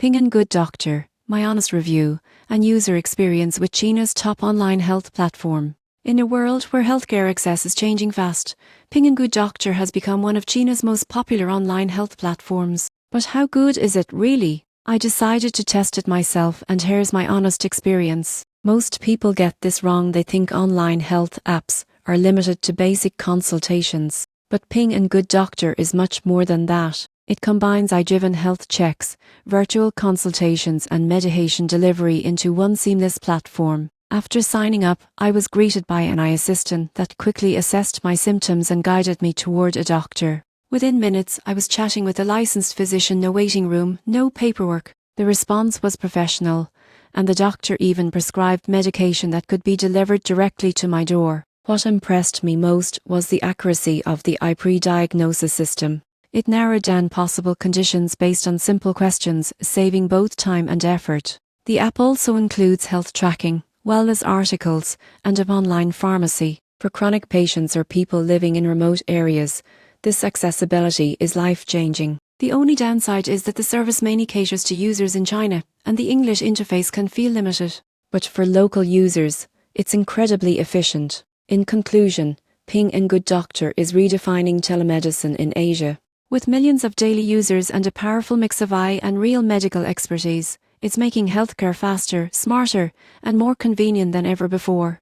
Ping and Good Doctor, my honest review and user experience with China's top online health platform. In a world where healthcare access is changing fast, Ping and Good Doctor has become one of China's most popular online health platforms. But how good is it really? I decided to test it myself, and here's my honest experience. Most people get this wrong. They think online health apps are limited to basic consultations. But Ping and Good Doctor is much more than that. It combines AI-driven health checks, virtual consultations and medication delivery into one seamless platform. After signing up, I was greeted by an AI assistant that quickly assessed my symptoms and guided me toward a doctor. Within minutes, I was chatting with a licensed physician. No waiting room, no paperwork. The response was professional, and the doctor even prescribed medication that could be delivered directly to my door. What impressed me most was the accuracy of the AI pre-diagnosis system. It narrowed down possible conditions based on simple questions, saving both time and effort. The app also includes health tracking, wellness articles, and an online pharmacy. For chronic patients or people living in remote areas, this accessibility is life-changing. The only downside is that the service mainly caters to users in China, and the English interface can feel limited. But for local users, it's incredibly efficient. In conclusion, Ping and Good Doctor is redefining telemedicine in Asia. With millions of daily users and a powerful mix of AI and real medical expertise, it's making healthcare faster, smarter, and more convenient than ever before.